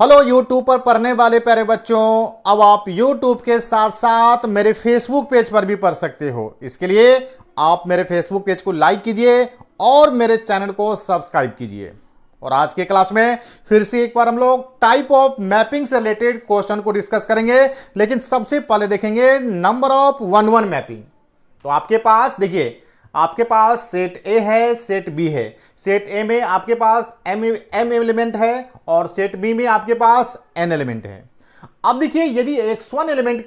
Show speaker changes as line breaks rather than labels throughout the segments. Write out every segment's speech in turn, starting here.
Hello YouTube पर पढ़ने वाले प्यारे बच्चों, अब आप यूट्यूब के साथ साथ मेरे फेसबुक पेज पर भी पढ़ सकते हो। इसके लिए आप मेरे फेसबुक पेज को लाइक कीजिए और मेरे चैनल को सब्सक्राइब कीजिए। और आज के क्लास में फिर से एक बार हम लोग टाइप ऑफ मैपिंग से रिलेटेड क्वेश्चन को डिस्कस करेंगे, लेकिन सबसे पहले देखेंगे number of one one mapping. तो आपके पास देखिए, आपके पास सेट ए है, सेट बी है। सेट ए में आपके पास एम एलिमेंट है और सेट बी में आपके पास एन एलिमेंट है। अब देखिए, यदि x1 एलिमेंट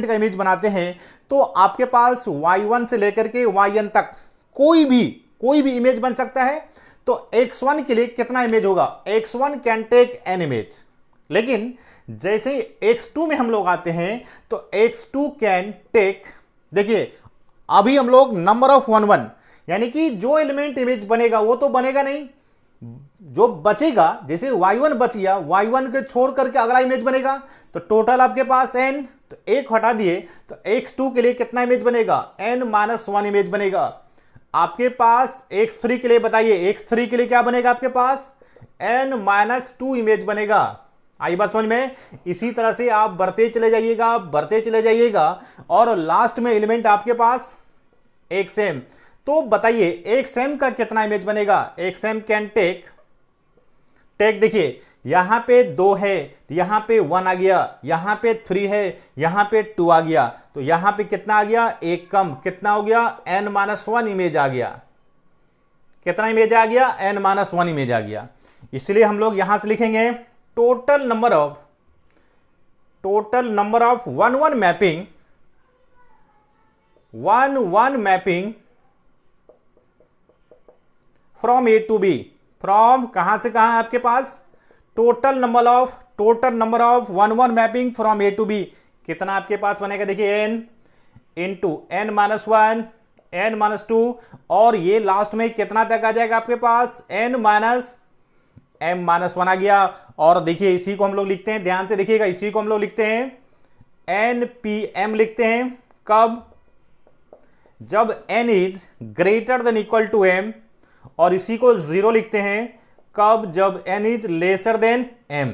का इमेज बनाते हैं तो आपके पास y1 से लेकर के yn तक कोई भी इमेज बन सकता है। तो x1 के लिए कितना इमेज होगा? x1 can take an image. लेकिन जैसे x2 में हम लोग आते हैं तो x2 कैन टेक, देखिए अभी हम लोग नंबर ऑफ वन वन, यानी कि जो एलिमेंट इमेज बनेगा वो तो बनेगा नहीं, जो बचेगा जैसे y1 बच गया, y1 के छोड़ करके अगला इमेज बनेगा। तो टोटल आपके पास n, तो एक हटा दिए तो x2 के लिए कितना इमेज बनेगा? n-1 इमेज बनेगा। आपके पास x3 के लिए बताइए, x3 के लिए क्या बनेगा? आपके पास n-2 इमेज बनेगा। आई बात समझ में? इसी तरह से आप बढ़ते चले जाइएगा और लास्ट में एलिमेंट आपके पास xm। तो बताइए xm का कितना इमेज बनेगा? xm कैन टेक, देखिए यहां पे 2 है, यहां पे 1 आ गया, यहां पे 3 है, यहां पे 2 आ गया, तो यहां पे कितना आ गया? एक कम, कितना हो गया? n-1 इमेज आ गया। कितना इमेज आ गया? n-1 इमेज आ गया। इसलिए हम लोग यहां से लिखेंगे total number of one one mapping from A to B. From कहां से कहां आपके पास? Total number of one one mapping from A to B कितना आपके पास बनेगा? देखिए n इंटू n-1 n-2 और ये लास्ट में कितना तक आ जाएगा आपके पास? m-1 आ गया। और देखिए इसी को हम लोग लिखते हैं, ध्यान से देखिएगा, इसी को हम लोग लिखते हैं npm लिखते हैं। कब? जब n is greater than equal to m। और इसी को 0 लिखते हैं कब? जब n is lesser than m।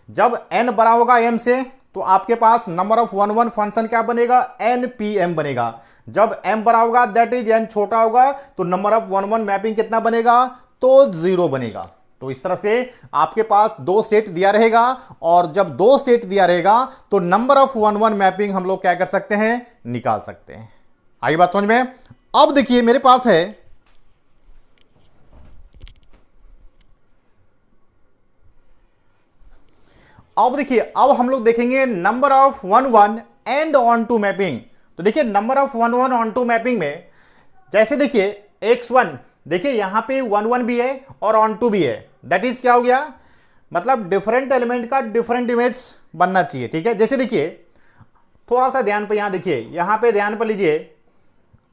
जब n बड़ा होगा m से तो आपके पास number of one one function क्या बनेगा? npm बनेगा। जब m बड़ा होगा दैट इज n छोटा होगा तो number of one one mapping कितना बनेगा? तो 0 बनेगा। तो इस तरह से आपके पास 2 सेट दिया रहेगा और जब 2 सेट दिया रहेगा तो number of one one mapping हम लोग क्या कर सकते हैं? निकाल सकते हैं। आई बात समझ में? अब देखिए मेरे पास है अब हम लोग देखेंगे number of one one and onto mapping. तो देखिए number of one one onto mapping में जैसे देखिए x1, देखिए यहां पे 1-1 भी है और ऑन टू भी है। दैट इज क्या हो गया? मतलब डिफरेंट एलिमेंट का डिफरेंट इमेज बनना चाहिए। ठीक है, जैसे देखिए थोड़ा सा ध्यान पे यहां देखिए, यहां पे ध्यान पर लीजिए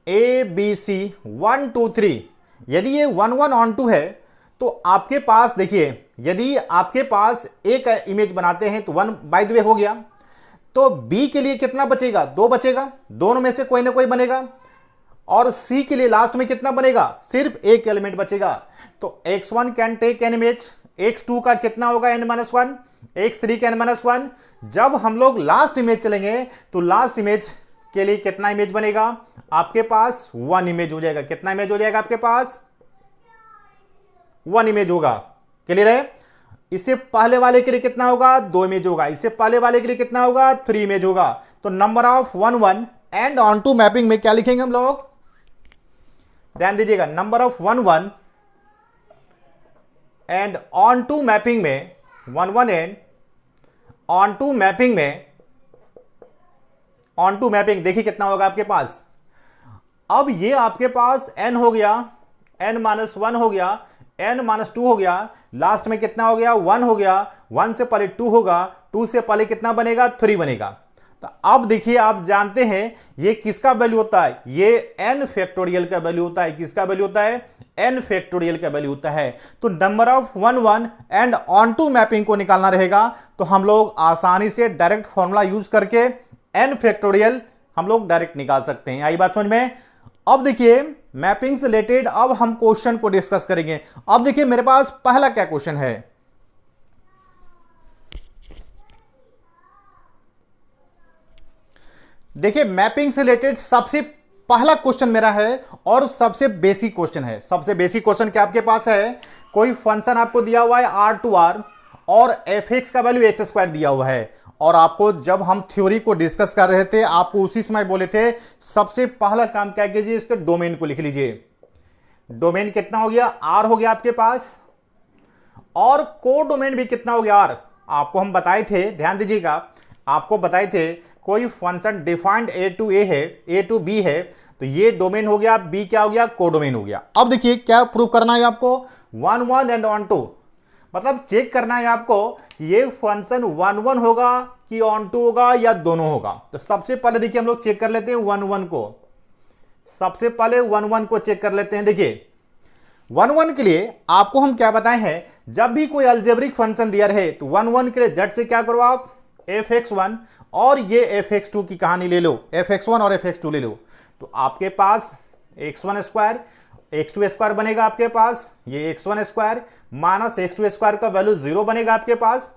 ABC 1 2 3। यदि ये 1-1 ऑन टू है तो आपके पास देखिए, यदि आपके पास एक इमेज बनाते हैं तो 1 बाय द वे हो गया, तो B के लिए कितना बचेगा? 2 बचेगा, दोनों में से कोई ना कोई बनेगा। और C के लिए लास्ट में कितना बनेगा? सिर्फ एक एलिमेंट बचेगा। तो x1 can take an image, x2 का कितना होगा? n-1, x3 का n-1। जब हम लोग लास्ट इमेज चलेंगे तो लास्ट इमेज के लिए कितना इमेज बनेगा? आपके पास 1 इमेज हो जाएगा। कितना इमेज हो जाएगा आपके पास? 1 इमेज होगा। क्लियर है? इससे पहले वाले के लिए कितना होगा? 2 इमेज होगा। इससे पहले वाले के लिए कितना होगा? 3 इमेज होगा। तो number of one one and onto mapping में क्या लिखेंगे हम लोग? ध्यान दीजिएगा, number of one one and onto mapping में, one one and onto mapping देखिए कितना होगा आपके पास। अब ये आपके पास n हो गया, n-1 हो गया, n-2 हो गया, लास्ट में कितना हो गया? 1 हो गया। 1 से पहले 2 होगा, 2 से पहले कितना बनेगा? 3 बनेगा। तो अब देखिए, आप जानते हैं ये किसका वैल्यू होता है? ये n फैक्टोरियल का वैल्यू होता है। किसका वैल्यू होता है? n फैक्टोरियल का वैल्यू होता है। तो number of one one and onto mapping को निकालना रहेगा तो हम लोग आसानी से डायरेक्ट फॉर्मूला यूज करके n फैक्टोरियल हम लोग डायरेक्ट निकाल सकते हैं। आई बात समझ में? अब देखिए मैपिंग से रिलेटेड अब हम क्वेश्चन को डिस्कस करेंगे। अब देखिए मेरे पास पहला क्या क्वेश्चन है, देखिए मैपिंग से रिलेटेड सबसे पहला क्वेश्चन मेरा है और सबसे बेसिक क्वेश्चन है। सबसे बेसिक क्वेश्चन क्या आपके पास है, कोई फंक्शन आपको दिया हुआ है आर टू आर और एफ एक्स का वैल्यू एक्स स्क्वायर दिया हुआ है, और आपको जब हम थ्योरी को डिस्कस कर रहे थे आपको उसी समय बोले थे सबसे पहला काम क्या कीजिए, इसके डोमेन को लिख लीजिए। डोमेन कितना हो गया, आर हो गया आपके पास, और को डोमेन भी कितना हो गया, आर। आपको हम बताए थे, ध्यान दीजिएगा, आपको बताए थे कोई फंक्शन डिफाइंड ए टू ए है, ए टू बी है, तो ये डोमेन हो गया, बी क्या हो गया, कोडोमेन हो गया। अब देखिए क्या प्रूव करना है आपको, 1 1 एंड ऑन टू, मतलब चेक करना है आपको ये फंक्शन 1 1 होगा कि ऑन टू होगा या दोनों होगा। तो सबसे पहले देखिए हम लोग चेक कर लेते हैं 1 1 को, सबसे पहले 1 1 को चेक कर लेते हैं। देखिए 1 1 के लिए आपको हम क्या बताए हैं, जब भी कोई अलजेब्रिक फंक्शन दिया रहे तो 1 1 के लिए झट से क्या करो आप, fx1 और ये fx2 की कहानी ले लो, fx1 और fx2 ले लो, तो आपके पास x1 स्क्वायर x2 स्क्वायर बनेगा आपके पास, ये x1 square minus x2 square का वैल्यू 0 बनेगा आपके पास,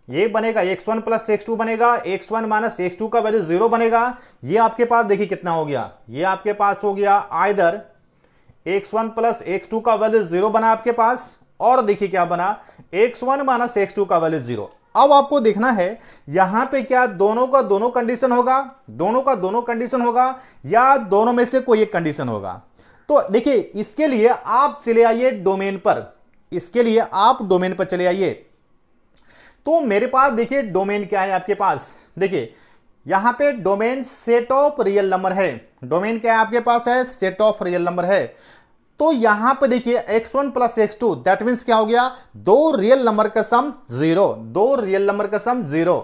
ये बनेगा x1 प्लस x2 बनेगा, x1 माइनस x2 का वैल्यू 0 बनेगा। ये आपके पास देखिए कितना हो गया, ये आपके पास हो गया आइदर x1 प्लस x2 का वैल्यू 0 बना आपके पास, और देखिए क्या बना, x1 माइनस x2 का वैल्यू 0। अब आपको देखना है यहां पे क्या दोनों का दोनों कंडीशन होगा, दोनों का दोनों कंडीशन होगा या दोनों में से कोई एक कंडीशन होगा। तो देखिए इसके लिए आप चले आइए डोमेन पर, इसके लिए आप डोमेन पर चले आइए। तो मेरे पास देखिए डोमेन क्या है आपके पास, देखिए यहां पे domain set of real number है। डोमेन क्या है आपके पास है, सेट ऑफ रियल नंबर है। तो यहां पे देखिए x1 plus x2 that means क्या हो गया, दो रियल नंबर का सम 0, दो रियल नंबर का सम 0,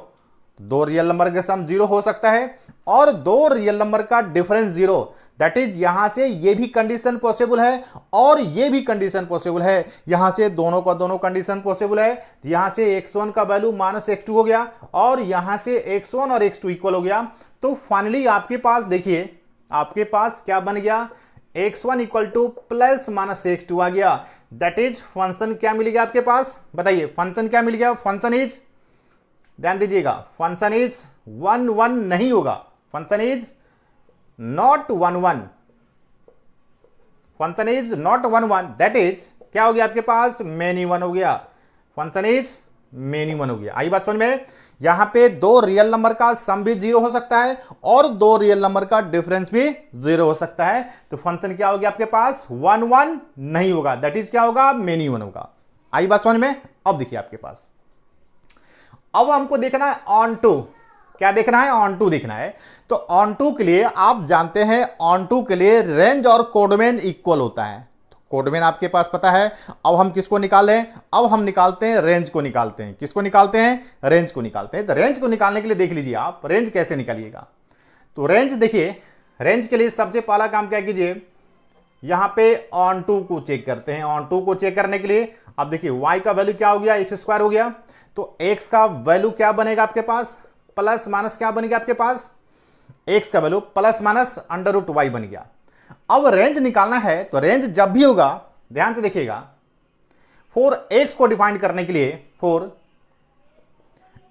दो रियल नंबर का सम 0 हो सकता है, और दो रियल नंबर का डिफरेंस 0, दैट इज यहां से ये भी कंडीशन पॉसिबल है और ये भी कंडीशन पॉसिबल है, यहां से दोनों का दोनों कंडीशन पॉसिबल है। यहां से x1 का वैल्यू माइनस x2 हो गया और यहां से x1 और x2 इक्वल हो गया। तो फाइनली आपके पास देखिए, आपके पास क्या बन गया, x1 equal two plus minus x2 आ गया, दैट इज फंक्शन क्या मिल गया आपके पास, बताइए फंक्शन क्या मिल गया, फंक्शन इज, ध्यान दीजिएगा, फंक्शन इज 1 1 नहीं होगा, function is not 1 1, function is not 1 1, that is क्या हो गया आपके पास, मेनी 1 हो गया, फंक्शन इज मेनी 1 हो गया। आई बात समझ में, यहां पे दो रियल नंबर का सम भी 0 हो सकता है और दो रियल नंबर का डिफरेंस भी 0 हो सकता है। तो फंक्शन क्या हो गया आपके पास, 1 1 नहीं होगा, दैट इज क्या होगा, मेनी 1 होगा। आई बात समझ में। अब देखिए आपके पास, अब हमको देखना है ऑन टू, क्या देखना है, ऑन टू देखना है। तो ऑन टू के लिए आप जानते हैं, ऑन टू के लिए रेंज और कोडोमेन इक्वल होता है। तो कोडोमेन आपके पास पता है। अब हम किसको निकालें, अब हम निकालते हैं रेंज को, निकालते हैं किसको, निकालते हैं रेंज को निकालते हैं। तो रेंज को निकालने के लिए देख लीजिए आप रेंज कैसे निकालिएगा। तो रेंज देखिए, रेंज के लिए सबसे पहला काम क्या कीजिए, यहां पे ऑन टू को चेक करते हैं। ऑन टू को चेक करने के लिए अब देखिए y का वैल्यू क्या हो गया, एक्स स्क्वायर हो गया, तो x का वैल्यू क्या बनेगा आपके पास, प्लस माइनस क्या बनेगा आपके पास, x का value plus minus under root y बन गया। अब रेंज निकालना है, तो रेंज जब भी होगा ध्यान से देखिएगा, फॉर x को डिफाइन करने के लिए, for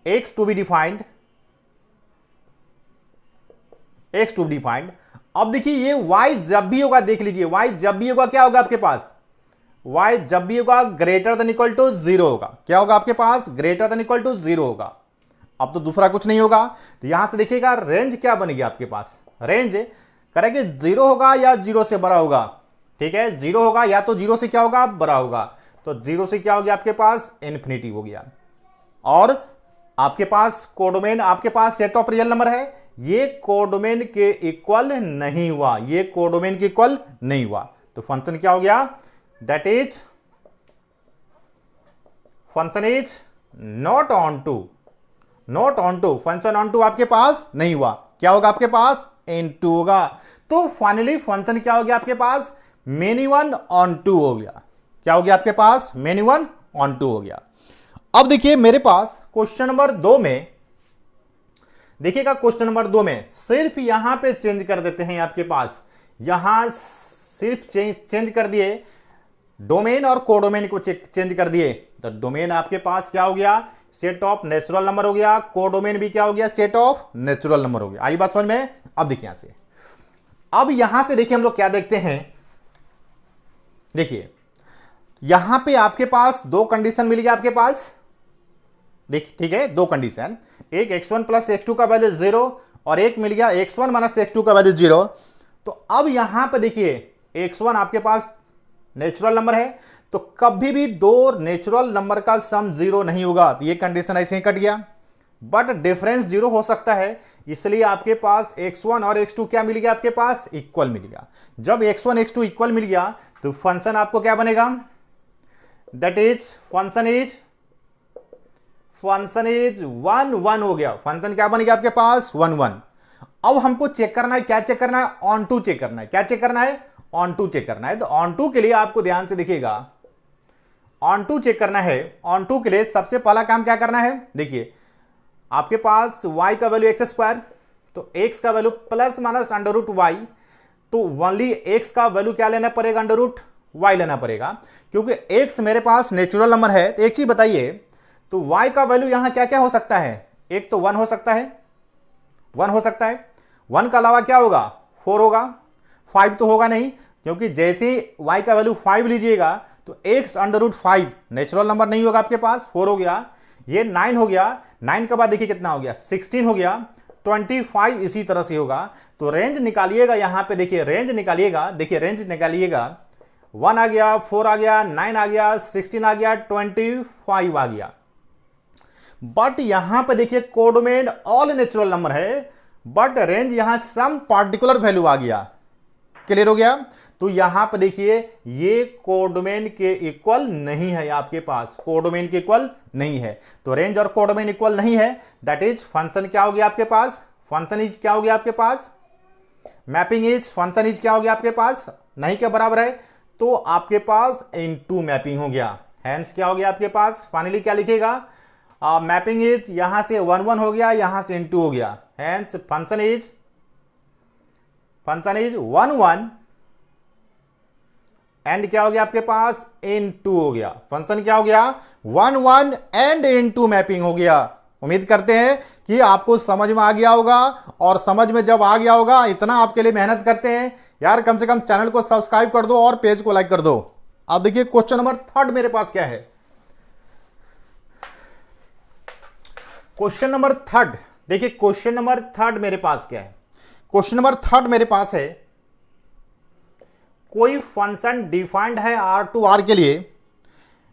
x to be defined, x to be defined. अब देखिए ये y जब भी होगा, देख लीजिए y जब भी होगा क्या होगा आपके पास, y जब भी होगा ग्रेटर देन इक्वल टू 0 होगा, क्या होगा आपके पास, ग्रेटर देन इक्वल टू 0 होगा। अब तो दूसरा कुछ नहीं होगा। तो यहां से देखिएगा रेंज क्या बनेगी आपके पास, रेंज करेंगे 0 होगा या 0 से बड़ा होगा, ठीक है, 0 होगा या तो 0 से क्या होगा, बड़ा होगा। तो 0 से क्या हो गया आपके पास, इन्फिनिटी हो गया। और आपके पास कोडोमेन, आपके पास सेट ऑफ रियल नंबर है, ये कोडोमेन के इक्वल नहीं हुआ, ये कोडोमेन के इक्वल नहीं हुआ। तो फंक्शन क्या हो गया, that is function is not onto, not onto, function onto आपके पास नहीं हुआ, क्या होगा आपके पास, इन टू होगा। तो फाइनली फंक्शन क्या हो गया आपके पास, मेनी 1 ऑन टू हो गया, क्या हो गया आपके पास, मेनी 1 ऑन टू हो गया। अब देखिए मेरे पास क्वेश्चन नंबर 2 में, देखिएगा क्वेश्चन नंबर 2 में सिर्फ यहां पे चेंज कर देते हैं, आपके पास यहां सिर्फ चेंज कर दिए, डोमेन और कोडोमेन को चेंज कर दिए। तो डोमेन आपके पास क्या हो गया, सेट ऑफ नेचुरल नंबर हो गया, कोडोमेन भी क्या हो गया, सेट ऑफ नेचुरल नंबर हो गया। आई बात समझ में? अब देखिए यहां से, अब यहां से देखिए हम लोग क्या देखते हैं, देखिए यहां पे आपके पास दो कंडीशन मिल गया आपके पास, देखिए ठीक है, दो कंडीशन, एक x1 प्लस x2 का वैल्यू 0 और एक मिल गया x1 माइनस x2 का वैल्यू 0। तो अब यहां पे देखिए x1 आपके पास नेचुरल नंबर है, तो कभी भी दो नेचुरल नंबर का सम 0 नहीं होगा, तो ये कंडीशन ऐसे ही कट गया। बट डिफरेंस 0 हो सकता है, इसलिए आपके पास x1 और x2 क्या मिल गया, आपके पास इक्वल मिल गया। जब x1 x2 इक्वल मिल गया तो फंक्शन आपको क्या बनेगा, दैट इज फंक्शन इज 1 1 हो गया। फंक्शन क्या बन गया आपके पास, 1 1। अब हमको चेक करना है, क्या चेक करना है, ऑन टू चेक करना है। क्या चेक करना है, ऑन टू चेक करना है। तो ऑन टू के लिए आपको ध्यान से देखिएगा, ऑन टू चेक करना है। ऑन टू के लिए सबसे पहला काम क्या करना है, देखिए आपके पास y का वैल्यू एक्स स्क्वायर, तो x का value plus minus under root y, तो ओनली x का वैल्यू क्या लेना पड़ेगा, अंडर रूट वाई लेना पड़ेगा, क्योंकि x मेरे पास नेचुरल नंबर है। तो एक चीज बताइए, तो y का वैल्यू यहां क्या क्या हो सकता है, एक तो 1 हो सकता है, 1 हो सकता है, 1 का अलावा क्या होगा, 4 होगा, 5 तो होगा नहीं, क्योंकि जैसे y का वैल्यू 5 लीजिएगा तो x under root 5 natural number नहीं होगा आपके पास, 4 हो गया, ये 9 हो गया, 9 के बाद देखिए कितना हो गया, 16 हो गया, 25 इसी तरह से होगा। तो रेंज निकालिएगा, यहां पे देखिए रेंज निकालिएगा, देखिए रेंज निकालिएगा, 1 आ गया, 4 आ गया, 9 आ गया, 16 आ गया, 25 आ गया। बट यहां पे देखिए कोडोमेन ऑल नेचुरल नंबर है, बट रेंज यहां सम पार्टिकुलर वैल्यू आ गया। क्लियर हो गया? तो यहां पे देखिए ये कोडोमेन के इक्वल नहीं है, आपके पास कोडोमेन के इक्वल नहीं है। तो रेंज और कोडोमेन इक्वल नहीं है, दैट इज फंक्शन क्या हो गया आपके पास, फंक्शन इज क्या हो गया आपके पास, मैपिंग इज फंक्शन इज क्या हो गया आपके पास, नहीं के बराबर है, तो आपके पास इनटू मैपिंग हो गया। हैंस क्या हो गया आपके पास, फाइनली क्या लिखेगा, मैपिंग इज यहां से 1 1 हो गया, यहां से इनटू हो गया, हैंस फंक्शन इज 1 1 एंड क्या हो गया आपके पास, इनटू हो गया। फंक्शन क्या हो गया, 1 1 एंड इनटू मैपिंग हो गया। उम्मीद करते हैं कि आपको समझ में आ गया होगा, और समझ में जब आ गया होगा, इतना आपके लिए मेहनत करते हैं यार, कम से कम चैनल को सब्सक्राइब कर दो और पेज को लाइक कर दो। अब देखिए क्वेश्चन नंबर 3 मेरे पास क्या है, क्वेश्चन नंबर 3, देखिए क्वेश्चन नंबर 3 मेरे पास क्या है, क्वेश्चन नंबर 3 मेरे पास है, कोई फंक्शन डिफाइंड है R टू R के लिए,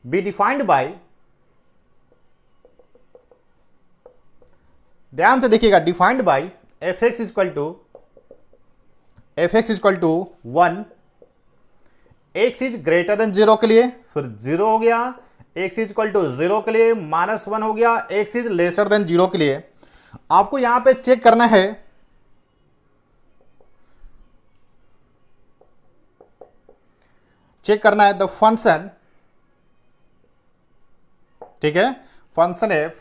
बी डिफाइंड बाय, ध्यान से देखिएगा, defined by f x equal to 1, x is greater than 0 के लिए, फिर 0 हो गया, एक्स इज इक्वल टू 0 के लिए -1 हो गया, एक्स इज लेसर देन 0 के लिए। आपको यहां पे चेक करना है, चेक करना है द फंक्शन, ठीक है, function f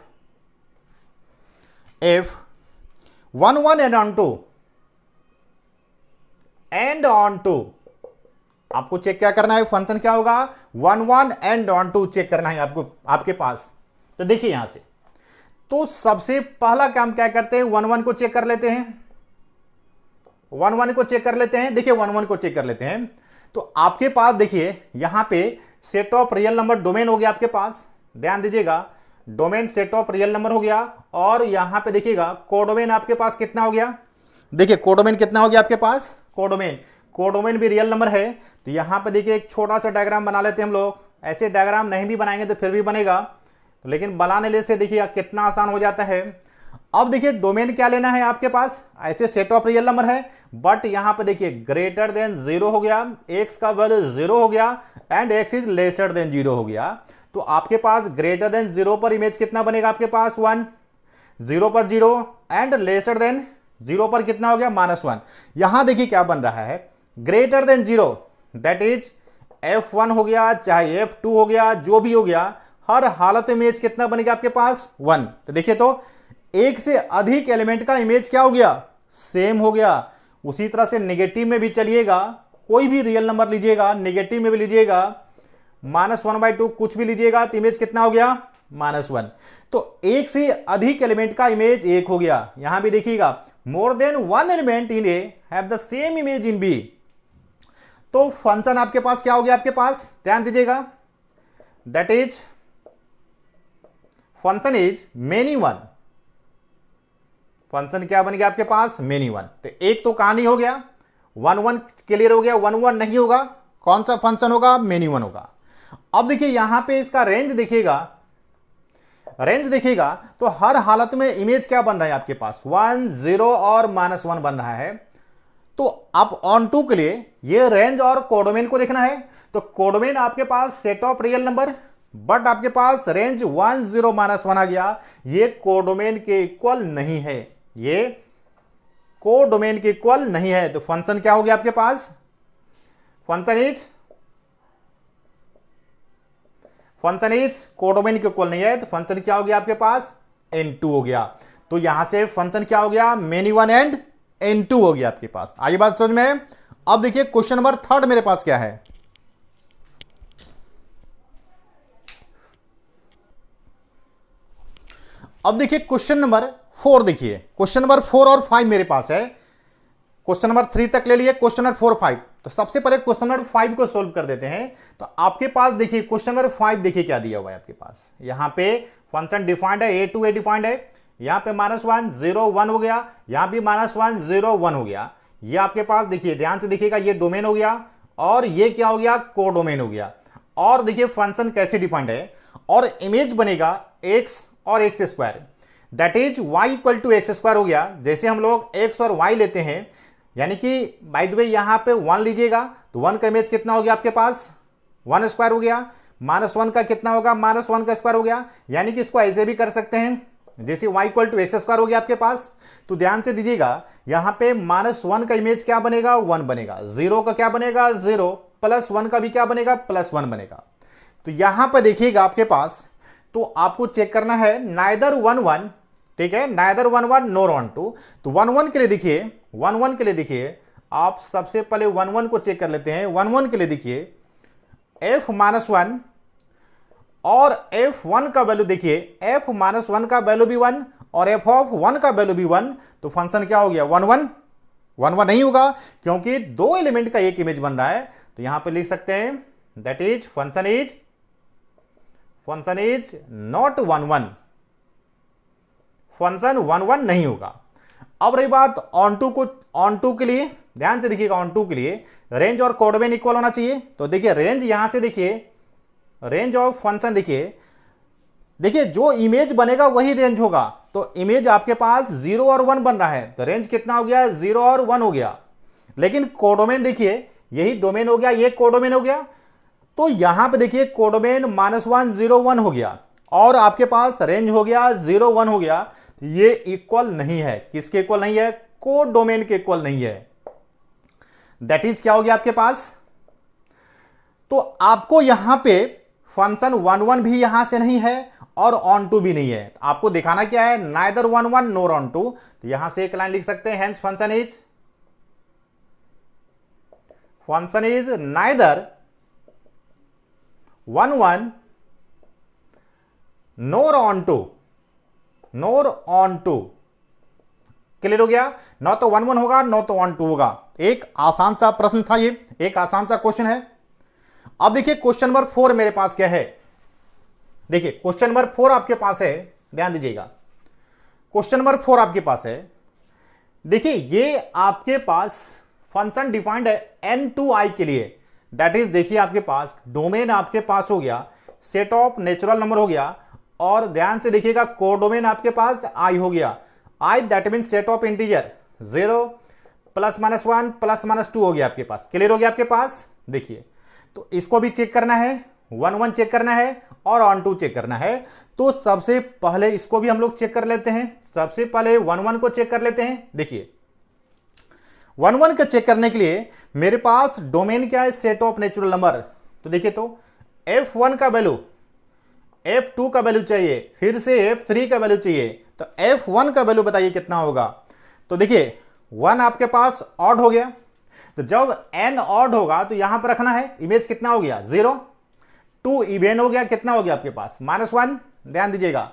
1 1 and onto आपको चेक क्या करना है, फंक्शन क्या होगा, 1 1 एंड ऑन टू चेक करना है आपको, आपके पास। तो देखिए यहां से, तो सबसे पहला काम क्या करते हैं, 1 1 को चेक कर लेते हैं, 1 1 को चेक कर लेते हैं, देखिए 1 1 को चेक कर लेते हैं। तो आपके पास देखिए यहां पे set of real number domain हो गया आपके पास, ध्यान दीजिएगा, domain set of real number हो गया, और यहां पे देखिएगा कोडोमेन आपके पास कितना हो गया, देखिए कोडोमेन कितना हो गया आपके पास, कोडोमेन भी रियल नंबर है। तो यहां पे देखिए एक छोटा सा डायग्राम बना लेते हैं हम लोग, ऐसे डायग्राम नहीं भी बनाएंगे तो फिर भी बनेगा, लेकिन बनाने से देखिए कितना आसान हो जाता है। अब देखिए डोमेन क्या लेना है आपके पास, ऐसे सेट ऑफ रियल नंबर है, बट यहां पे देखिए ग्रेटर देन 0 हो गया, एक्स का वैल्यू 0 हो गया, and x is lesser then 0 हो गया। तो आपके पास ग्रेटर देन 0 पर इमेज कितना बनेगा आपके पास, 1, 0 पर 0, एंड लेसर देन 0 पर कितना हो गया, -1। यहां देखिए क्या बन रहा है, greater than 0, that is F1 हो गया चाहे F2 हो गया, जो भी हो गया, हर हालत में इमेज कितना बनेगा आपके पास, 1। तो देखिए, तो एक से अधिक एलिमेंट का इमेज क्या हो गया, सेम हो गया। उसी तरह से नेगेटिव में भी चलिएगा, कोई भी रियल नंबर लीजिएगा, नेगेटिव में भी लीजिएगा, -1/2 कुछ भी लीजिएगा, तो इमेज कितना हो गया, -1। तो एक से अधिक एलिमेंट का इमेज एक हो गया। यहां भी देखिएगा more than one element in A have the same image in B. तो फंक्शन आपके पास क्या हो गया, आपके पास ध्यान दीजिएगा, that is function is many one. Function क्या बन गया आपके पास, मेनी वन। तो एक तो कहानी हो गया, 1 1 क्लियर हो गया, 1 1 नहीं होगा, कौन सा फंक्शन होगा, मेनी वन होगा। अब देखिए यहां पे इसका रेंज देखिएगा, रेंज देखिएगा तो हर हालत में इमेज क्या बन रहा है आपके पास, 1 0 और -1 बन रहा है। तो अब ऑन टू के लिए ये रेंज और कोडोमेन को देखना है। तो कोडोमेन आपके पास set of real number, but आपके पास रेंज 1 0 -1 आ गया, ये कोडोमेन के इक्वल नहीं है, ये कोडोमेन के इक्वल नहीं है। तो फंक्शन क्या हो गया आपके पास, फंक्शन इज कोडोमेन के इक्वल नहीं है, तो फंक्शन क्या हो गया आपके पास, n2 हो गया। तो यहां से फंक्शन क्या हो गया, मेनी वन एंड n2 हो गया आपके पास। आई बात समझ में। अब देखिए क्वेश्चन नंबर 3 मेरे पास क्या है, अब देखिए क्वेश्चन नंबर 4, देखिए क्वेश्चन नंबर 4 और 5 मेरे पास है। क्वेश्चन नंबर 3 तक ले लिए, क्वेश्चन नंबर 4 5। तो सबसे पहले क्वेश्चन नंबर 5 को सोल्व कर देते हैं। तो आपके पास देखिए क्वेश्चन नंबर 5 देखिए क्या दिया हुआ है आपके पास, यहां पे फंक्शन डिफाइंड है, a to a डिफाइंड है, यहां पे -1 0 1 हो गया, यहां भी -1 0 1 हो गया। ये आपके पास देखिए ध्यान से देखिएगा, ये डोमेन हो गया और ये क्या हो गया, कोडोमेन हो गया। और देखिए फंक्शन कैसे डिफाइंड है, और इमेज बनेगा x और x square, that is y equal to x square हो गया। जैसे हम लोग x और y लेते हैं, यानी कि बाय द वे यहां पे 1 लीजिएगा तो 1 का इमेज कितना हो गया आपके पास, 1 स्क्वायर हो गया, -1 का कितना होगा, -1 का स्क्वायर हो गया। यानी कि इसको ऐसे भी कर सकते हैं, जैसे y equal to x square हो गया आपके पास। तो ध्यान से दीजिएगा यहां पे -1 का इमेज क्या बनेगा, 1 बनेगा, 0 का क्या बनेगा, 0, +1 का भी क्या बनेगा, +1 बनेगा। तो यहां पर देखिएगा आपके पास, तो आपको चेक करना है नाइदर 1 1, ठीक है, नाइदर 1 1 नोर ऑन टू। तो 1 1 के लिए देखिए, 1 1 के लिए देखिए, आप सबसे पहले 1 1 को चेक कर लेते हैं। 1 1 के लिए देखिए f-1 और f1 का वैल्यू देखिए, f-1 का वैल्यू भी 1 और f(1) का वैल्यू भी 1। तो फंक्शन क्या हो गया, 1 1 1 1 नहीं होगा, क्योंकि दो एलिमेंट का एक इमेज बन रहा है। तो यहां पे लिख सकते हैं that is function is not 1 1, function 1 1 नहीं होगा। अब रही बात ऑन टू के लिए, ध्यान से देखिएगा, ऑन टू के लिए रेंज और कोडोमेन इक्वल होना चाहिए। तो देखिए रेंज यहां से देखिए, रेंज ऑफ फंक्शन देखिए जो इमेज बनेगा वही रेंज होगा। तो इमेज आपके पास 0 और 1 बन रहा है, तो रेंज कितना हो गया, 0 और 1 हो गया। लेकिन कोडोमेन देखिए, यही डोमेन हो गया, ये कोडोमेन हो गया। तो यहां पे देखिए कोडोमेन -1 0 1 हो गया और आपके पास रेंज हो गया 0 1 हो गया। ये इक्वल नहीं है, किसके इक्वल नहीं है, कोडोमेन के इक्वल नहीं है। दैट इज क्या हो गया आपके पास। तो आपको यहां पे फंक्शन 1 1 भी यहां से नहीं है और ऑन टू भी नहीं है। आपको दिखाना क्या है, नाइदर 1 1 नोर ऑन टू। तो यहां से एक लाइन लिख सकते हैं, hence function is neither 1 1 nor onto. Clear हो गया, ना तो 1 1 होगा, ना तो ऑन टू होगा। एक आसान सा प्रश्न था, ये एक आसान सा क्वेश्चन है। अब देखिए क्वेश्चन नंबर 4 मेरे पास क्या है, देखिए क्वेश्चन नंबर 4 आपके पास है, ध्यान दीजिएगा, क्वेश्चन नंबर 4 आपके पास है। देखिए ये आपके पास फंक्शन डिफाइंड है n2i के लिए, दैट इज देखिए आपके पास डोमेन आपके पास हो गया, सेट ऑफ नेचुरल नंबर हो गया, और ध्यान से देखिएगा कोडोमेन आपके पास i हो गया। i that mean set of integer 0 +-1 +-2 हो गया आपके पास। क्लियर हो गया आपके पास। देखिए तो इसको भी चेक करना है, 1 1 चेक करना है और ऑन टू चेक करना है। तो सबसे पहले इसको भी हम लोग चेक कर लेते हैं। सबसे पहले 1 1 को चेक कर लेते हैं। देखिए 1 1 का चेक करने के लिए मेरे पास डोमेन क्या है, सेट ऑफ नेचुरल नंबर। तो देखिए तो f1 का वैल्यू f2 का वैल्यू चाहिए, फिर से f3 का वैल्यू चाहिए। तो f1 का वैल्यू बताइए कितना होगा। तो देखिए 1 आपके पास ऑड हो गया, तो जब n ऑड होगा तो यहां पर रखना है, इमेज कितना हो गया 0। 2 इवेन हो गया, कितना हो गया आपके पास -1, ध्यान दीजिएगा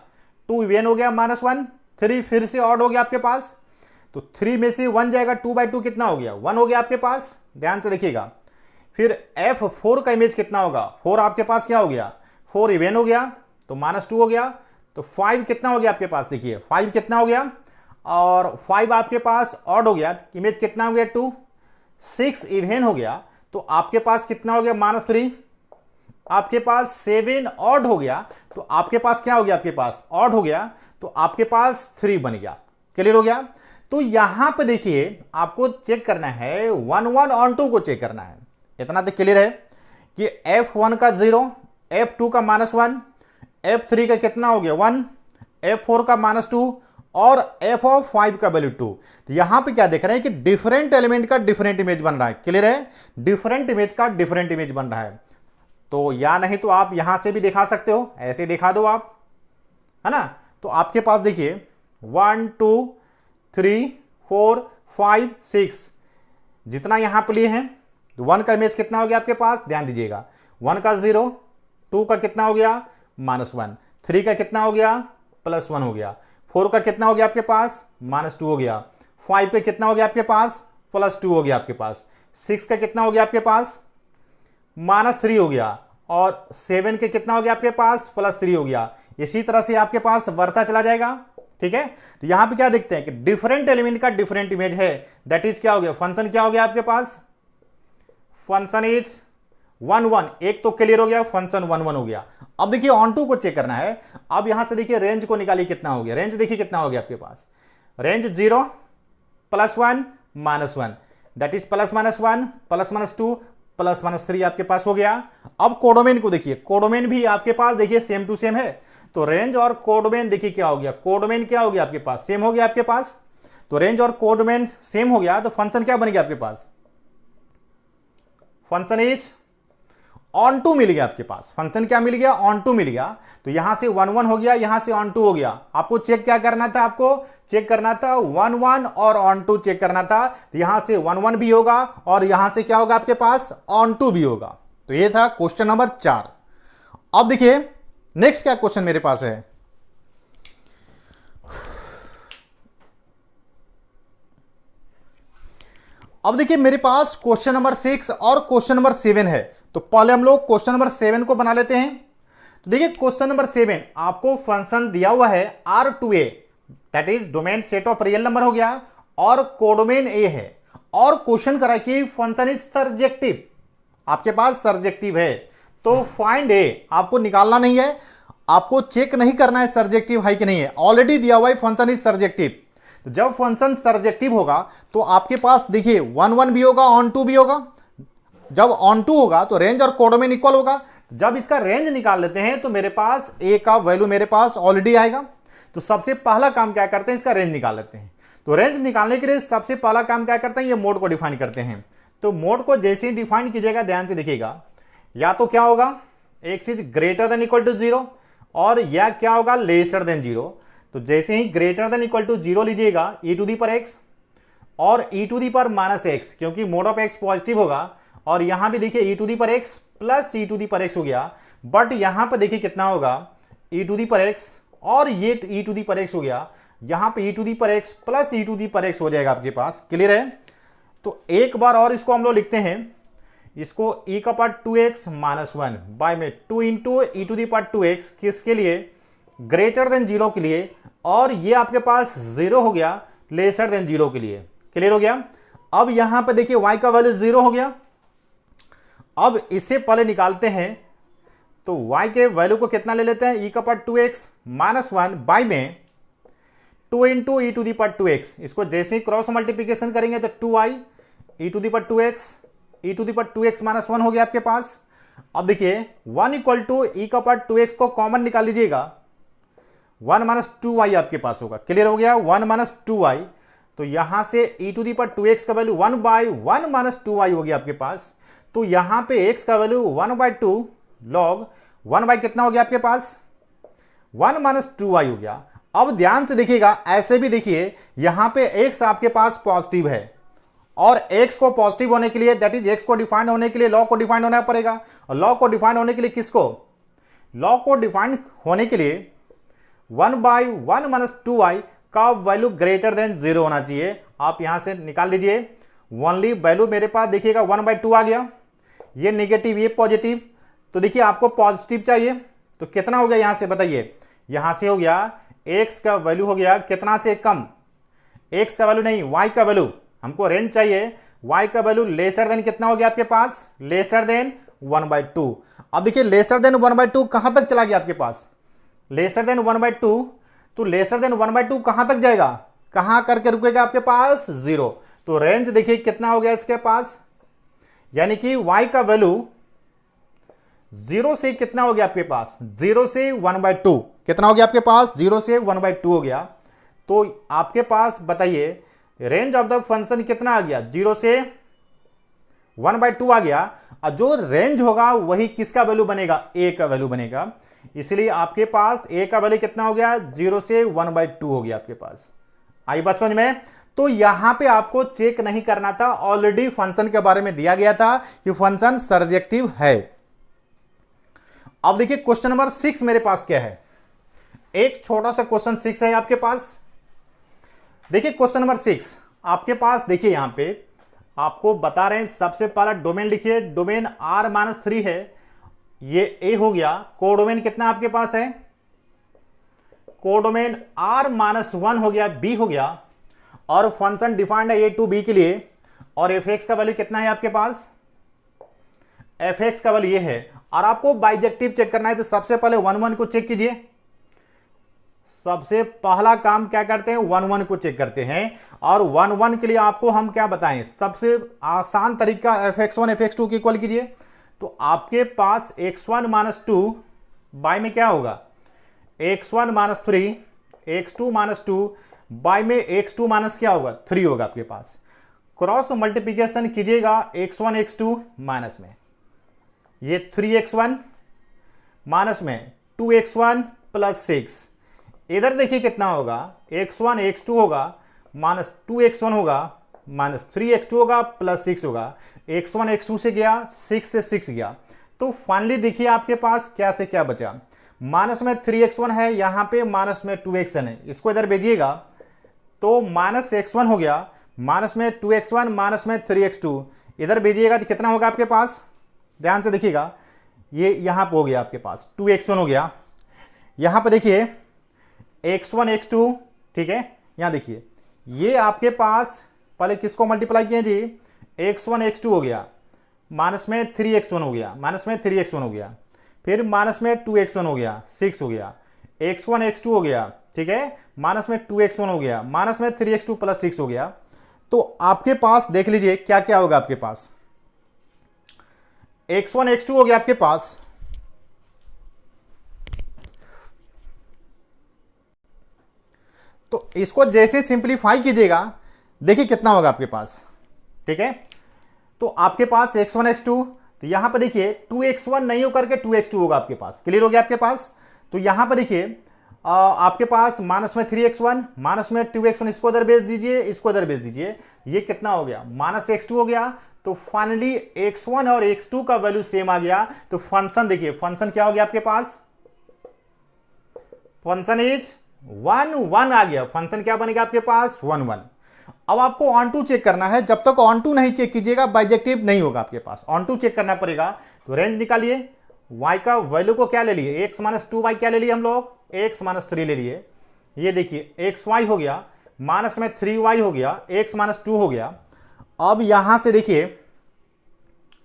2 इवेन हो गया -1, 3 फिर से ऑड हो गया आपके पास, तो 3 में से 1 जाएगा, 2/2 कितना हो गया 1 हो गया आपके पास, ध्यान से देखिएगा। फिर F4 का इमेज कितना होगा, 4 आपके पास क्या हो गया 4 इवेन हो गया तो -2 हो गया, तो 5 कितना हो गया आपके पास, देखिए 5 कितना हो गया, और 5 आपके पास ऑड हो गया, इमेज कितना हो गया 2, 6 इवेन हो गया तो आपके पास कितना हो गया -3, आपके पास 7 ऑड हो गया तो आपके पास क्या हो गया, आपके पास ऑड हो गया तो आपके पास 3 बन गया। क्लियर हो गया। तो यहां पे देखिए आपको चेक करना है 1 1 ऑन 2 को चेक करना है। इतना तो क्लियर है कि F1 का 0, F2 का -1, F3 का कितना हो गया 1, F4 का -2 और F5 का वैल्यू 2। तो यहां पे क्या देख रहे हैं कि डिफरेंट एलिमेंट का डिफरेंट इमेज बन रहा है। क्लियर है, डिफरेंट इमेज का डिफरेंट इमेज बन रहा है। तो या नहीं तो आप यहां से भी दिखा सकते हो, ऐसे दिखा दो आप, है ना। तो आपके पास देखिए 1 2 3 4 5 6 जितना यहां पे लिए हैं, 1 का इमेज कितना हो गया आपके पास, ध्यान दीजिएगा 1 का 0, 2 का कितना हो गया -1, 3 का कितना हो गया +1 हो गया, 4 का कितना हो गया आपके पास -2 हो गया, 5 का कितना हो गया आपके पास +2 हो गया आपके पास, 6 का कितना हो गया आपके पास -3 हो गया, और 7 के कितना हो गया आपके पास +3 हो गया। इसी तरह से आपके पास बढ़ता चला जाएगा। ठीक है, तो यहां पे क्या देखते हैं कि डिफरेंट एलिमेंट का डिफरेंट इमेज है, दैट इज क्या हो गया, फंक्शन क्या हो गया आपके पास, फंक्शन इज 1 1, एक तो क्लियर हो गया, फंक्शन 1 1 हो गया। अब देखिए ऑन 2 को चेक करना है। अब यहां से देखिए रेंज को निकालिए, कितना हो गया रेंज, देखिए कितना हो गया आपके पास रेंज 0 +1 -1, दैट इज +-1 +-2 +-3 आपके पास हो गया। अब कोडोमेन को देखिए, कोडोमेन भी आपके पास देखिए सेम टू सेम है, तो रेंज और कोडोमेन देखिए क्या हो गया, कोडोमेन क्या हो गया आपके पास सेम हो गया आपके पास, तो रेंज और कोडोमेन सेम हो गया तो फंक्शन क्या बन गया आपके पास, फंक्शन इज ऑन 2 मिल गया आपके पास, फंक्शन क्या मिल गया ऑन 2 मिल गया। तो यहां से 1 1 हो गया, यहां से ऑन 2 हो गया। आपको चेक क्या करना था, आपको चेक करना था 1 1 और ऑन 2 चेक करना था। तो यहां से 1 1 भी होगा और यहां से क्या होगा आपके पास ऑन 2 भी होगा। तो ये था क्वेश्चन नंबर 4। अब देखिए नेक्स्ट क्या क्वेश्चन मेरे पास है, अब देखिए मेरे पास क्वेश्चन नंबर 6 और क्वेश्चन नंबर 7 है। तो पहले हम लोग क्वेश्चन नंबर 7 को बना लेते हैं। तो देखिए क्वेश्चन नंबर 7 आपको फंक्शन दिया हुआ है R2A, that is domain set of real number हो गया, और कोडोमेन A है, और क्वेश्चन करा कि फंक्शन इज सर्जेक्टिव, आपके पास सर्जेक्टिव है। तो फाइंड A आपको निकालना नहीं है, आपको चेक नहीं करना है सर्जेक्टिव है कि नहीं है, ऑलरेडी दिया हुआ है फंक्शन इज सर्जेक्टिव। तो जब फंक्शन सर्जेक्टिव होगा तो आपके पास देखिए 1 1 भी होगा, ऑन 2 भी होगा। जब ऑन 2 होगा तो रेंज और कोडोमेन इक्वल होगा। जब इसका रेंज निकाल लेते हैं तो मेरे पास A का वैल्यू मेरे पास ऑलरेडी आएगा। तो सबसे पहला काम क्या करते हैं, इसका रेंज निकाल लेते हैं। तो रेंज निकालने के लिए सबसे पहला काम क्या करते हैं, ये मोड को डिफाइन करते हैं। तो मोड को जैसे ही डिफाइन कीजिएगा, ध्यान से देखिएगा, या तो क्या होगा x is greater than equal to 0, और या क्या होगा लेसर देन 0। तो जैसे ही ग्रेटर देन इक्वल टू 0 लीजिएगा e⁻x और e⁻⁻x, क्योंकि मोड ऑफ x पॉजिटिव होगा, और यहां भी देखिए e⁻x प्लस e⁻x हो गया, बट यहां पर देखिए कितना होगा e⁻x और ये e⁻x हो गया, यहां पे e⁻x प्लस e⁻x हो जाएगा आपके पास। क्लियर है। तो एक बार और इसको हम लोग लिखते हैं, इसको e⁻2x - 1 बाय में 2 इंटू e⁻2x किसके लिए, ग्रेटर देन 0 के लिए, और ये आपके पास 0 हो गया लेसर देन 0 के लिए। क्लियर हो गया। अब यहां पे देखिए y का वैल्यू 0 हो गया। अब इससे पहले निकालते हैं, तो y के वैल्यू को कितना ले लेते हैं, e⁻2x - 1 बाय में 2 इंटू e⁻2x, इसको जैसे ही क्रॉस मल्टीप्लीकेशन करेंगे तो 2y e⁻2x e⁻2x - 1 हो गया आपके पास। अब देखिए 1 इक्वल टू e⁻2x को कॉमन निकाल लीजिएगा, 1 - 2y आपके पास होगा। क्लियर हो गया, 1 - 2y। तो यहां से e⁻2x का वैल्यू 1/1 - 2y हो गया आपके पास। तो यहां पे x का वैल्यू 1/2 लॉग 1 कितना हो गया आपके पास 1 - 2y हो गया। अब ध्यान से देखिएगा, ऐसे भी देखिए यहां पे x आपके पास पॉजिटिव है और x को पॉजिटिव होने के लिए, दैट इज x को डिफाइंड होने के लिए लॉ को डिफाइंड होना पड़ेगा। और लॉ को डिफाइंड होने के लिए किसको, लॉ को डिफाइंड होने के लिए 1/1 माइनस 2y का वैल्यू ग्रेटर देन 0 होना चाहिए। आप यहां से निकाल लीजिए, ओनली वैल्यू मेरे पास देखिएगा 1/2 आ गया, ये नेगेटिव ये पॉजिटिव, तो देखिए आपको पॉजिटिव चाहिए, तो कितना हो गया यहां से बताइए, यहां से हो गया x का वैल्यू हो गया कितना से कम, x का वैल्यू नहीं y का वैल्यू, हमको रेंज चाहिए, y का वैल्यू लेसर देन कितना हो गया आपके पास, लेसर देन 1/2। अब देखिए लेसर देन 1/2 कहां तक चला गया आपके पास, लेसर देन 1/2, तो लेसर देन 1/2 कहां तक जाएगा, कहां करके रुकेगा आपके पास 0, तो रेंज देखिए कितना हो गया इसके पास, यानी कि y का वैल्यू 0 से कितना हो गया आपके पास, 0 से 1/2, कितना हो गया आपके पास, 0 से 1/2 हो गया। तो आपके पास बताइए रेंज ऑफ द फंक्शन कितना आ गया, 0 से 1/2 आ गया, और जो रेंज होगा वही किसका वैल्यू बनेगा, a का वैल्यू बनेगा। इसलिए आपके पास a का वैल्यू कितना हो गया, 0 से 1/2 हो गया आपके पास। आई बात समझ में। तो यहां पे आपको चेक नहीं करना था, ऑलरेडी फंक्शन के बारे में दिया गया था कि फंक्शन सर्जेक्टिव है। अब देखिए क्वेश्चन नंबर 6 मेरे पास क्या है, एक छोटा सा क्वेश्चन 6 है आपके पास। देखिए क्वेश्चन नंबर 6 आपके पास, देखिए यहां पे आपको बता रहे हैं, सबसे पहला डोमेन लिखिए, डोमेन R-3 है, ये ए हो गया, कोडोमेन कितना आपके पास है, कोडोमेन R-1 हो गया, बी हो गया, और फंक्शन डिफाइंड है a टू b के लिए, और fx का वैल्यू कितना है आपके पास, fx का वैल्यू ये है। और आपको बाइजेक्टिव चेक करना है, तो सबसे पहले 1 को चेक कीजिए, सबसे पहला काम क्या करते हैं, 1 को चेक करते हैं। और 1 के लिए आपको हम क्या बताएं, सबसे आसान तरीका fx1 fx2 की इक्वल कीजिए, तो आपके पास x1 - 2 बाय में क्या होगा, x1 - 3, x2 - 2 बाय में x2 क्या होगा, 3 होगा आपके पास। क्रॉस मल्टीप्लिकेशन कीजिएगा x1 x2 माइनस में, ये 3x1 माइनस में 2x1 प्लस 6, इधर देखिए कितना होगा, x1 x2 होगा माइनस 2x1 होगा माइनस 3x2 होगा प्लस 6 होगा, x1 x2 से गया 6 से 6 गया, तो फाइनली देखिए आपके पास क्या से क्या बचा, माइनस में 3x1 है, यहां पे माइनस में 2x1 है, इसको इधर भेजिएगा तो माइनस x1 हो गया, माइनस में 2x1 माइनस में 3x2 इधर भेजिएगा तो कितना होगा आपके पास, ध्यान से देखिएगा, ये यहां पे हो गया आपके पास 2x1 हो गया, यहां पे देखिए x1 x2, ठीक है, यहां देखिए ये आपके पास पहले किसको मल्टीप्लाई किए जी, x1 x2 हो गया, माइनस में 3x1 हो गया, माइनस में 3x1 हो गया, फिर माइनस में 2x1 हो गया, 6 हो गया, x1 x2 हो गया, ठीक है, माइनस में 2x1 हो गया, माइनस में 3x2 प्लस 6 हो गया। तो आपके पास देख लीजिए क्या क्या होगा आपके पास, x1 x2 हो गया आपके पास, तो इसको जैसे सिंप्लीफाई कीजिएगा देखिए कितना होगा आपके पास, ठीक है। तो आपके पास x1 x2, तो यहां पर देखिए 2x1 नहीं होकर के 2x2 होगा आपके पास, क्लियर हो गया आपके पास। तो यहां पर देखिए आपके पास माइनस में 3x1 माइनस में 2x1, इसको इधर भेज दीजिए, इसको इधर भेज दीजिए, ये कितना हो गया, माइनस x2 हो गया। तो फाइनली x1 और x2 का वैल्यू सेम आ गया, तो फंक्शन देखिए, फंक्शन क्या हो गया आपके पास, फंक्शन इज 1 1 आ गया, फंक्शन क्या बनेगा आपके पास 1 1। अब आपको ऑन टू चेक करना है, जब तक ऑन टू नहीं चेक कीजिएगा बाइजेक्टिव नहीं होगा आपके पास, ऑन टू चेक करना पड़ेगा। तो रेंज निकालिए, y का वैल्यू को क्या ले लिए, x - 2y क्या ले लिए हम लोग, x - 3 ले लिए, ये देखिए xy हो गया, माइनस में 3y हो गया, x - 2 हो गया। अब यहां से देखिए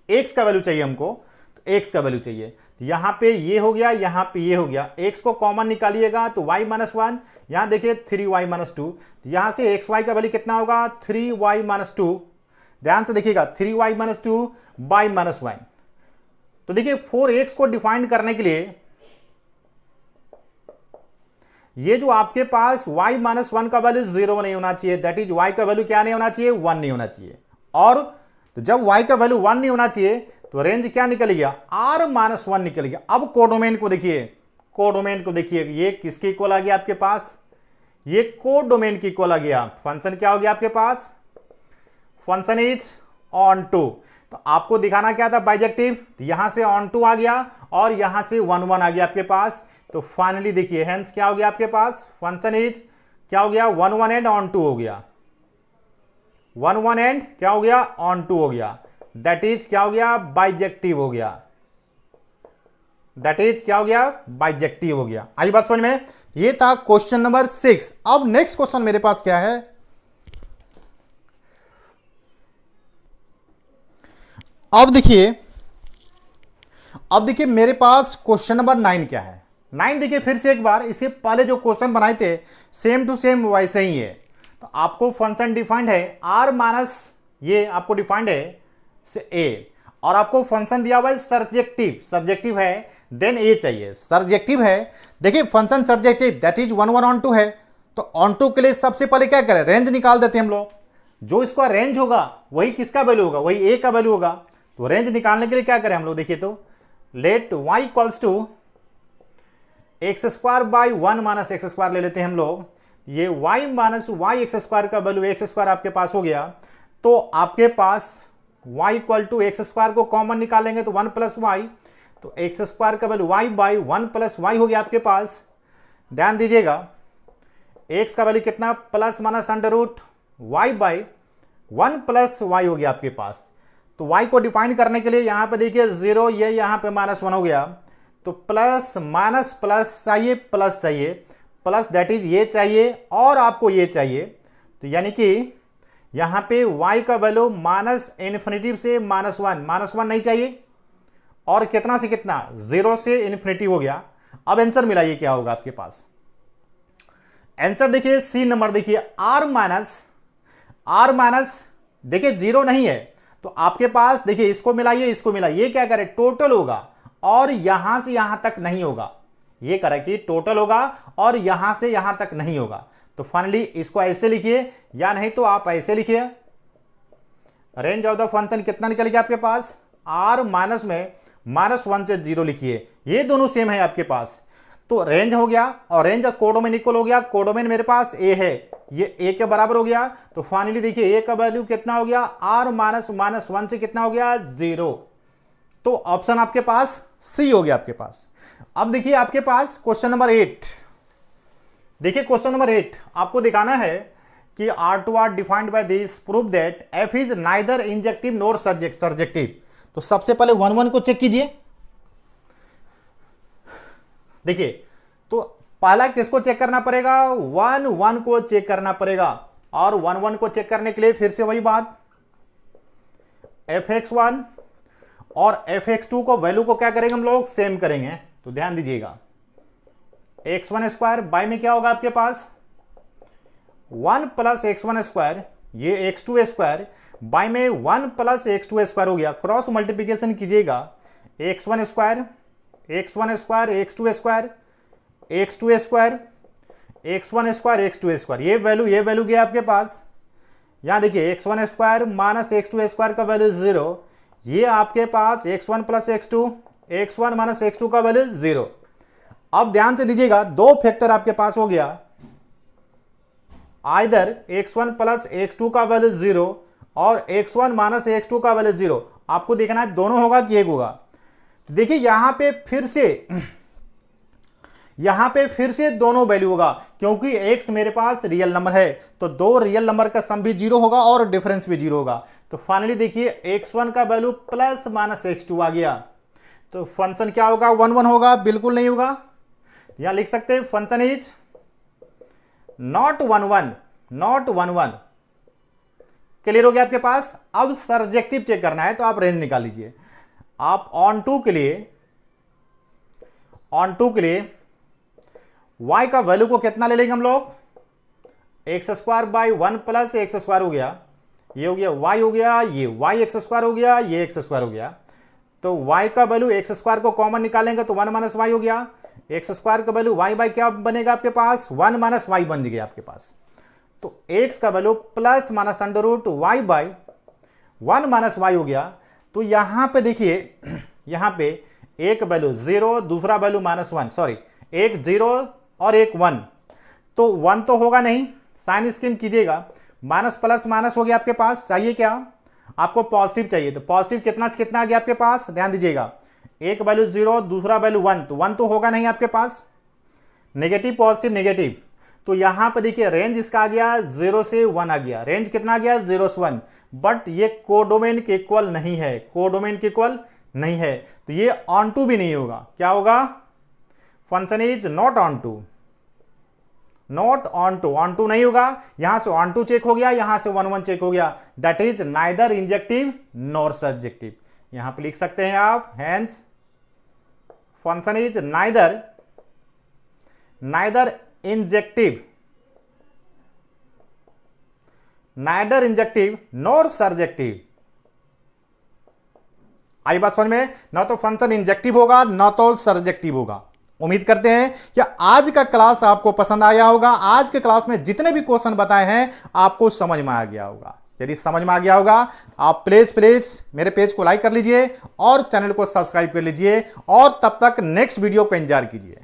x का वैल्यू चाहिए हमको, तो x का वैल्यू चाहिए, तो यहां पे ये हो गया, यहां पे ये हो गया, x को कॉमन निकालिएगा तो y - 1, यहां देखिए 3y - 2, यहां से xy का वैल्यू कितना होगा 3y - 2, ध्यान से देखिएगा 3y - 2 y - 1। तो देखिए 4x को डिफाइन करने के लिए ये जो आपके पास y - 1 का वैल्यू 0 नहीं होना चाहिए, दैट इज y का वैल्यू क्या नहीं होना चाहिए, 1 नहीं होना चाहिए। और तो जब y का वैल्यू 1 नहीं होना चाहिए तो रेंज क्या निकल गया, R - 1 निकल गया। अब कोडोमेन को देखिए, कोडोमेन को देखिए, ये किसके इक्वल आ गया आपके पास, ये कोडोमेन के इक्वल आ गया। फंक्शन क्या हो गया आपके पास, फंक्शन इज ऑन टू। तो आपको दिखाना क्या था, बाइजेक्टिव, तो यहां से ऑन टू आ गया और यहां से 1 1 आ गया आपके पास। तो फाइनली देखिए हेंस क्या हो गया आपके पास, फंक्शन इज क्या हो गया, 1 1 एंड ऑन टू हो गया, 1 1 एंड क्या हो गया, ऑन टू हो गया। दैट इज क्या हो गया, बाइजेक्टिव हो गया, दैट इज क्या हो गया, बाइजेक्टिव हो गया। आई बात समझ में। ये था क्वेश्चन नंबर 6। अब नेक्स्ट क्वेश्चन मेरे पास क्या है, अब देखिए मेरे पास क्वेश्चन नंबर 9 क्या है। 9 देखिए फिर से एक बार, इससे पहले जो क्वेश्चन बनाए थे सेम टू सेम वैसे ही है। तो आपको फंक्शन डिफाइंड है आर माइनस, ये आपको डिफाइंड है से ए, और आपको फंक्शन दिया हुआ है सर्जेक्टिव है, देन ए चाहिए, सर्जेक्टिव है। देखिए function surjective that is 1 1 onto है। तो ऑन टू के लिए सबसे पहले क्या करें, रेंज निकाल देते हैं हम लोग। जो इसका रेंज होगा वही किसका वैल्यू होगा, वही ए का वैल्यू होगा। तो रेंज निकालने के लिए क्या करें हम लोग, देखिए तो let y equals to x square by 1 minus x square ले लेते हैं हम लोग। ये y minus y x square का वैल्यू एक्स स्क्वायर आपके पास हो गया। तो आपके पास y equal to x square को कॉमन निकालेंगे तो 1 प्लस वाई, तो एक्स स्क्वायर का value y by 1 plus y हो गया आपके पास। ध्यान दीजिएगा x का वैल्यू कितना, plus minus under root y by 1 plus y हो गया आपके पास। तो y को डिफाइन करने के लिए यहां पे देखिए 0, ये यहां पे -1 हो गया। तो प्लस माइनस प्लस चाहिए, प्लस चाहिए, प्लस दैट इज ये चाहिए और आपको ये चाहिए। तो यानी कि यहां पे y का वैल्यू माइनस इन्फिनिटी से -1 नहीं चाहिए, और कितना से कितना, 0 से इन्फिनिटी हो गया। अब आंसर मिलाइए क्या होगा आपके पास। आंसर देखिए सी नंबर, देखिए r माइनस देखिए 0 नहीं है, तो आपके पास देखिए इसको मिलाइए, ये क्या करे, टोटल होगा और यहां से यहां तक नहीं होगा। ये करे कि टोटल होगा और यहां से यहां तक नहीं होगा। तो फाइनली इसको ऐसे लिखिए, या नहीं तो आप ऐसे लिखिए, रेंज ऑफ द फंक्शन कितना निकल गया आपके पास, r माइनस में -1 से 0 लिखिए, ये दोनों सेम है आपके पास। तो रेंज हो गया और रेंज कोडोमेन इक्वल हो गया, कोडोमेन मेरे पास a है, ये a के बराबर हो गया। तो फाइनली देखिए a का वैल्यू कितना हो गया, r माइनस -1 से कितना हो गया, 0। तो ऑप्शन आपके पास सी हो गया आपके पास। अब देखिए आपके पास क्वेश्चन नंबर 8, देखिए क्वेश्चन नंबर 8 आपको दिखाना है कि R2R defined by this prove that f is neither injective nor surjective. तो सबसे पहले 1 1 को चेक कीजिए। देखिए तो पहला किसको चेक करना पड़ेगा, 1 1 को चेक करना पड़ेगा, और 1 1 को चेक करने के लिए फिर से वही बात, fx1 और fx2 को वैल्यू को क्या करेंगे हम लोग, सेम करेंगे। तो ध्यान दीजिएगा x1 स्क्वायर बाय में क्या होगा आपके पास, 1 प्लस x1 स्क्वायर, ये x2 स्क्वायर बाय में 1 प्लस x2 स्क्वायर हो गया। क्रॉस मल्टीप्लीकेशन कीजिएगा, x1 square x1 square x2 square x2 square x1 square x2 square, ये वैल्यू गया आपके पास। यहां देखिए x1 square minus x2 square का वैल्यू 0, ये आपके पास x1 plus x2, x1 minus x2 का वैल्यू 0। अब ध्यान से दीजिएगा, दो फैक्टर आपके पास हो गया, आइदर x1 प्लस x2 का वैल्यू 0 और x1 माइनस x2 का वैल्यू 0। आपको देखना है दोनों होगा कि एक होगा। देखिए यहां पे फिर से दोनों वैल्यू होगा, क्योंकि x मेरे पास रियल नंबर है, तो दो रियल नंबर का सम भी 0 होगा और डिफरेंस भी 0 होगा। तो फाइनली देखिए x1 का वैल्यू प्लस माइनस x2 आ गया। तो फंक्शन क्या होगा, 1 1 होगा, बिल्कुल नहीं होगा। यहां लिख सकते हैं फंक्शन इज नॉट 1 1। क्लियर हो गया आपके पास। अब सर्जेक्टिव चेक करना है, तो आप रेंज निकाल लीजिए। आप ऑन टू के लिए y का वैल्यू को कितना ले लेंगे हम लोग, x square by 1 plus x square हो गया, ये हो गया y हो गया, ये y एक्स स्क्वायर हो गया, ये एक्स स्क्वायर हो गया। तो y का वैल्यू एक्स स्क्वायर को कॉमन निकालेंगे तो 1 माइनस वाई हो गया। एक्स स्क्वायर का वैल्यू y बाई क्या बनेगा आपके पास, 1 माइनस वाई बन गया आपके पास। तो x का value plus minus under root y by 1 minus y हो गया। तो यहां पे देखिए, यहां पे एक वैल्यू 0, दूसरा वैल्यू -1, सॉरी एक 0 और एक 1, तो 1 तो होगा नहीं, साइन स्कीम कीजिएगा, माइनस प्लस माइनस हो गया आपके पास, चाहिए क्या आपको पॉजिटिव चाहिए, तो पॉजिटिव कितना से कितना आ गया आपके पास, ध्यान दीजिएगा, एक वैल्यू 0 दूसरा वैल्यू 1, तो 1 तो होगा नहीं आपके पास, नेगेटिव पॉजिटिव नेगेटिव, तो यहां पर देखिए रेंज इसका आ गया 0 से 1 आ गया, रेंज कितना आ गया 0 से 1, बट ये कोडोमेन के इक्वल नहीं है, कोडोमेन के इक्वल नहीं है, तो ये ऑन टू भी नहीं होगा, क्या होगा, function is not onto, not onto, onto नहीं होगा, यहां से ऑन टू चेक हो गया, यहां से 1 1 चेक हो गया, that is neither injective nor subjective, यहां पे लिख सकते हैं आप, hence function is neither injective nor surjective. आई बात समझ में, ना तो फंक्शन इंजेक्टिव होगा ना तो सर्जेक्टिव होगा। उम्मीद करते हैं कि आज का क्लास आपको पसंद आया होगा, आज के क्लास में जितने भी क्वेश्चन बताए हैं आपको समझ में आ गया होगा। यदि समझ में आ गया होगा आप प्लीज मेरे पेज को लाइक कर लीजिए और चैनल को सब्सक्राइब कर लीजिए, और तब तक नेक्स्ट वीडियो का इंतजार कीजिए।